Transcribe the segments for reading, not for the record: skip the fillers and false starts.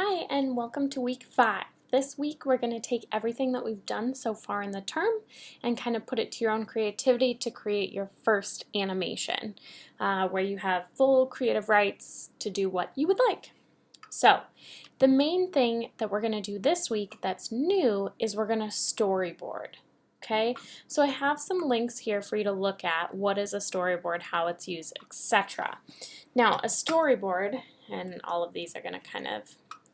Hi, and welcome to week 5. This week we're going to take everything that we've done so far in the term and kind of put it to your own creativity to create your first animation, where you have full creative rights to do what you would like. So, the main thing that we're going to do this week that's new is we're going to storyboard. Okay, so I have some links here for you to look at what is a storyboard, how it's used, etc. Now, a storyboard, and all of these are going to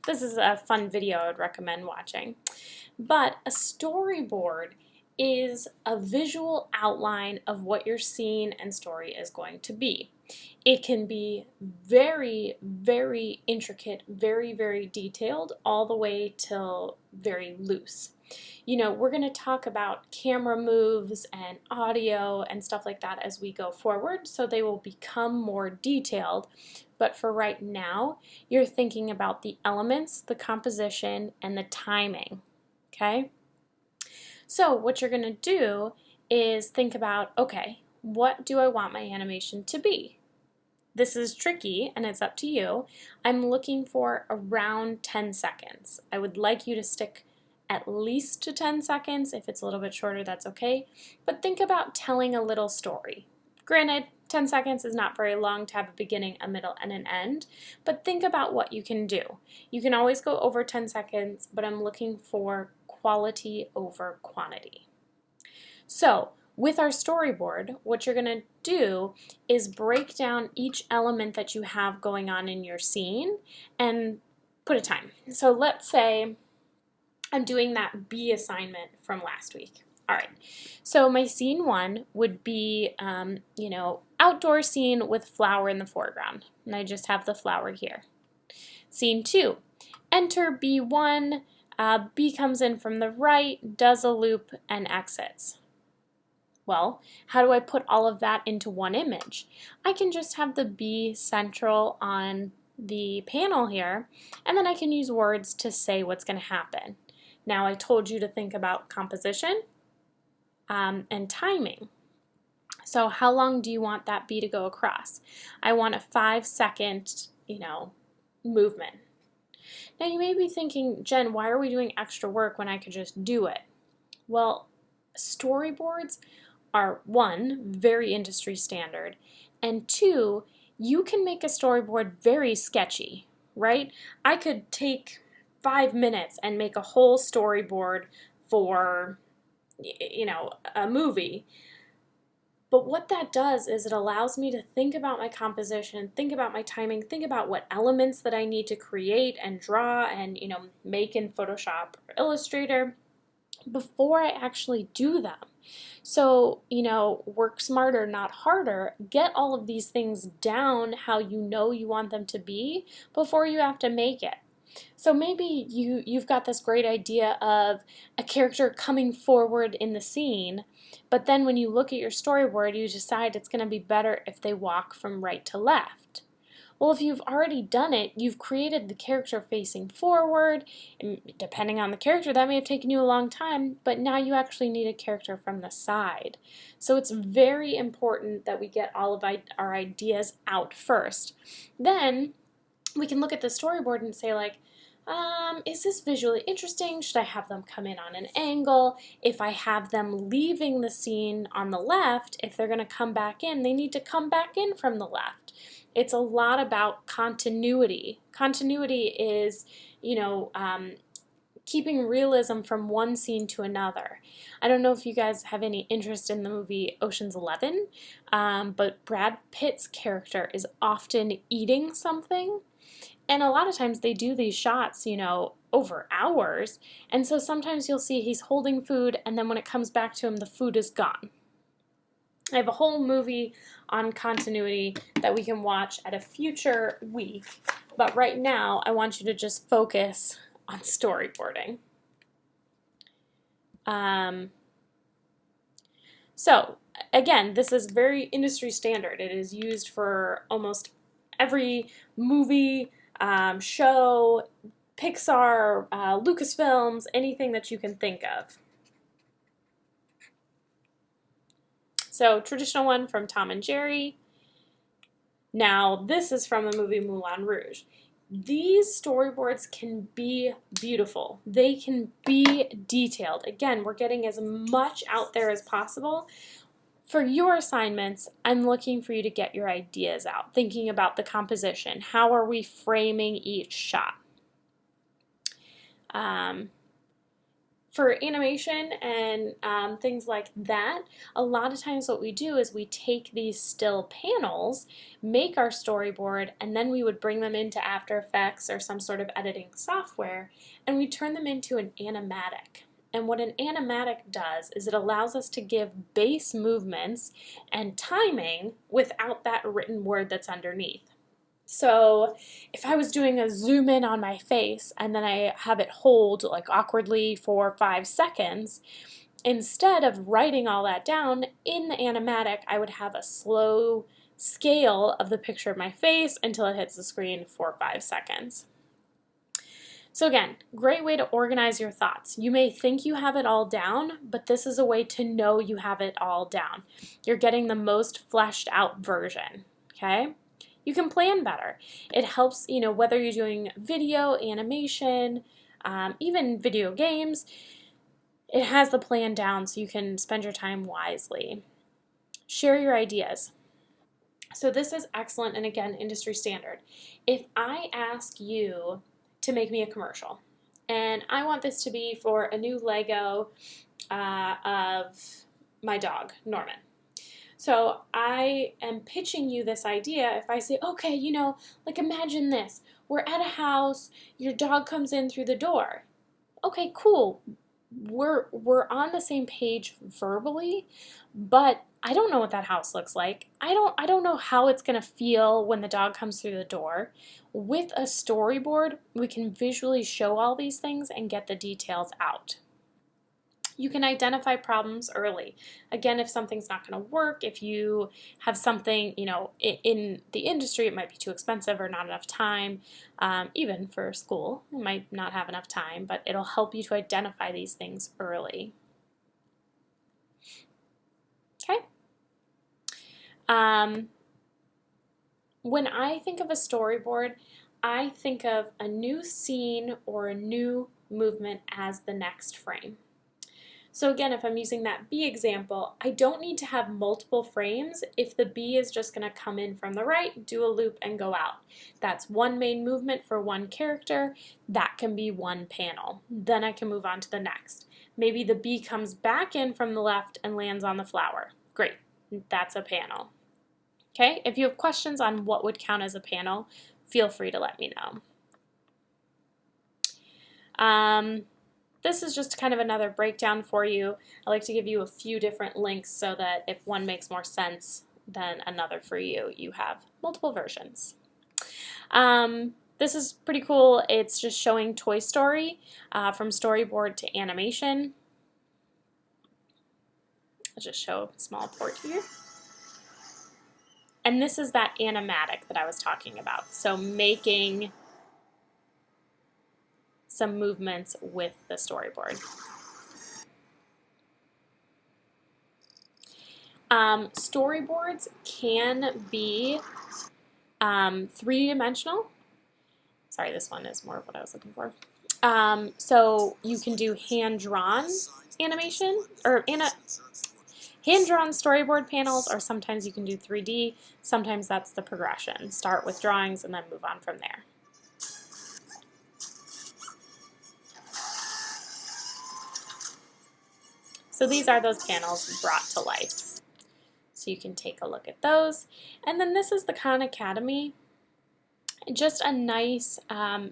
this is a fun video I would recommend watching, but a storyboard is a visual outline of what your scene and story is going to be. It can be very, very intricate, very, very detailed, all the way till very loose. You know, we're going to talk about camera moves and audio and stuff like that as we go forward, so they will become more detailed. But for right now, you're thinking about the elements, the composition, and the timing, okay? So what you're going to do is think about, okay, what do I want my animation to be? This is tricky, and it's up to you. I'm looking for around 10 seconds. I would like you to stick at least to 10 seconds. If it's a little bit shorter, that's okay. But think about telling a little story. Granted, 10 seconds is not very long to have a beginning, a middle, and an end, but think about what you can do. You can always go over 10 seconds, but I'm looking for quality over quantity. So, with our storyboard, what you're going to do is break down each element that you have going on in your scene and put a time. So let's say I'm doing that B assignment from last week. All right, so my scene 1 would be, outdoor scene with flower in the foreground, and I just have the flower here. Scene 2, enter B1, B comes in from the right, does a loop, and exits. Well, how do I put all of that into one image? I can just have the B central on the panel here, and then I can use words to say what's going to happen. Now, I told you to think about composition and timing. So how long do you want that B to go across? I want a 5-second, movement. Now you may be thinking, Jen, why are we doing extra work when I could just do it? Well, storyboards are 1, very industry standard, and 2, you can make a storyboard very sketchy, right? I could take 5 minutes and make a whole storyboard for a movie. But what that does is it allows me to think about my composition, think about my timing, think about what elements that I need to create and draw and, make in Photoshop or Illustrator before I actually do them. So, work smarter, not harder. Get all of these things down how you want them to be before you have to make it. So maybe you've got this great idea of a character coming forward in the scene, but then when you look at your storyboard, you decide it's going to be better if they walk from right to left. Well, if you've already done it, you've created the character facing forward, and depending on the character, that may have taken you a long time, but now you actually need a character from the side. So it's very important that we get all of our ideas out first. Then we can look at the storyboard and say, is this visually interesting? Should I have them come in on an angle? If I have them leaving the scene on the left, if they're going to come back in, they need to come back in from the left. It's a lot about continuity. Continuity is, keeping realism from one scene to another. I don't know if you guys have any interest in the movie Ocean's 11, but Brad Pitt's character is often eating something. And a lot of times they do these shots, over hours. And so sometimes you'll see he's holding food, and then when it comes back to him, the food is gone. I have a whole movie on continuity that we can watch at a future week. But right now, I want you to just focus on storyboarding. So, again, this is very industry standard. It is used for almost every movie, show, Pixar, Lucasfilms, anything that you can think of. So, traditional one from Tom and Jerry. Now, this is from the movie Moulin Rouge. These storyboards can be beautiful. They can be detailed. Again, we're getting as much out there as possible. For your assignments, I'm looking for you to get your ideas out, thinking about the composition. How are we framing each shot? For animation and things like that, a lot of times what we do is we take these still panels, make our storyboard, and then we would bring them into After Effects or some sort of editing software, and we turn them into an animatic. And what an animatic does is it allows us to give base movements and timing without that written word that's underneath. So if I was doing a zoom in on my face and then I have it hold like awkwardly for 5 seconds, instead of writing all that down in the animatic, I would have a slow scale of the picture of my face until it hits the screen for 5 seconds. So again, great way to organize your thoughts. You may think you have it all down, but this is a way to know you have it all down. You're getting the most fleshed out version, okay? You can plan better. It helps, whether you're doing video, animation, even video games, it has the plan down so you can spend your time wisely. Share your ideas. So this is excellent and again, industry standard. If I ask you to make me a commercial and I want this to be for a new Lego of my dog, Norman. So I am pitching you this idea. If I say, okay, like imagine this. We're at a house, your dog comes in through the door. Okay, cool. We're on the same page verbally, but I don't know what that house looks like. I don't know how it's going to feel when the dog comes through the door. With a storyboard, we can visually show all these things and get the details out. You can identify problems early. Again, if something's not going to work, if you have something, in the industry, it might be too expensive or not enough time. Even for school, you might not have enough time, but it'll help you to identify these things early. Okay? When I think of a storyboard, I think of a new scene or a new movement as the next frame. So again, if I'm using that bee example, I don't need to have multiple frames. If the bee is just going to come in from the right, do a loop, and go out. That's one main movement for one character. That can be one panel. Then I can move on to the next. Maybe the bee comes back in from the left and lands on the flower. Great, that's a panel. Okay, if you have questions on what would count as a panel, feel free to let me know. This is just kind of another breakdown for you. I like to give you a few different links so that if one makes more sense than another for you, you have multiple versions. This is pretty cool. It's just showing Toy Story from storyboard to animation. I'll just show a small port here. And this is that animatic that I was talking about. So making some movements with the storyboard. Storyboards can be three-dimensional. Sorry, this one is more of what I was looking for. So you can do hand-drawn animation or hand-drawn storyboard panels, or sometimes you can do 3D. Sometimes that's the progression. Start with drawings and then move on from there. So these are those panels brought to life. So you can take a look at those. And then this is the Khan Academy. Just a nice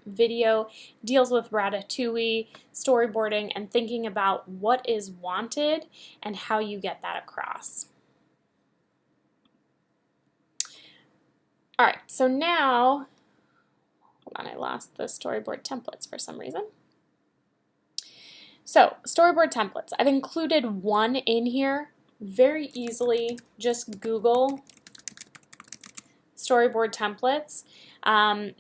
video, deals with ratatouille, storyboarding, and thinking about what is wanted and how you get that across. All right, so now, hold on, I lost the storyboard templates for some reason. So, storyboard templates. I've included one in here very easily. Just Google storyboard templates.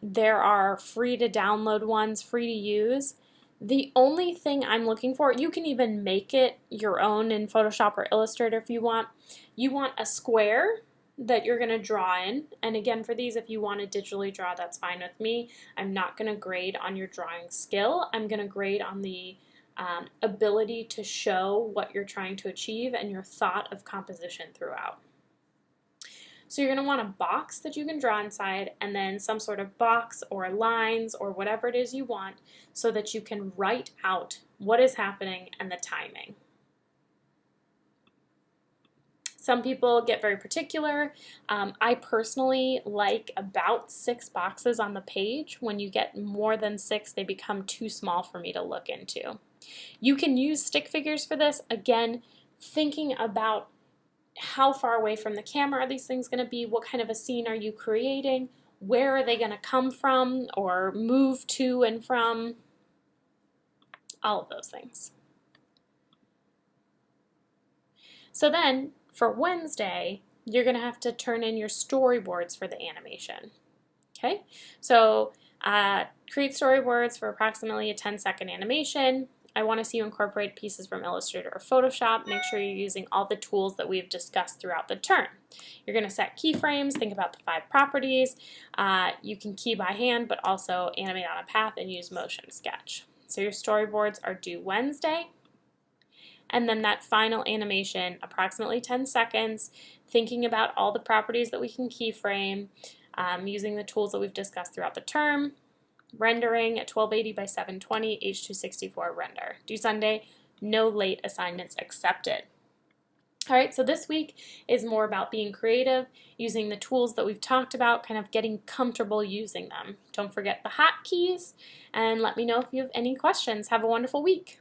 There are free to download ones, free to use. The only thing I'm looking for, you can even make it your own in Photoshop or Illustrator if you want. You want a square that you're going to draw in. And again, for these, if you want to digitally draw, that's fine with me. I'm not going to grade on your drawing skill. I'm going to grade on the ability to show what you're trying to achieve and your thought of composition throughout. So you're going to want a box that you can draw inside, and then some sort of box or lines or whatever it is you want, so that you can write out what is happening and the timing. Some people get very particular. I personally like about 6 boxes on the page. When you get more than 6, they become too small for me to look into. You can use stick figures for this. Again, thinking about how far away from the camera are these things going to be, what kind of a scene are you creating, where are they going to come from or move to and from, all of those things. So then, for Wednesday, you're going to have to turn in your storyboards for the animation. Okay, so create storyboards for approximately a 10-second animation. I want to see you incorporate pieces from Illustrator or Photoshop. Make sure you're using all the tools that we've discussed throughout the term. You're going to set keyframes, think about the 5 properties. You can key by hand, but also animate on a path and use motion sketch. So your storyboards are due Wednesday. And then that final animation, approximately 10 seconds, thinking about all the properties that we can keyframe, using the tools that we've discussed throughout the term, rendering at 1280 by 720 H264 render. Due Sunday, no late assignments accepted. All right, so this week is more about being creative, using the tools that we've talked about, kind of getting comfortable using them. Don't forget the hotkeys, and let me know if you have any questions. Have a wonderful week.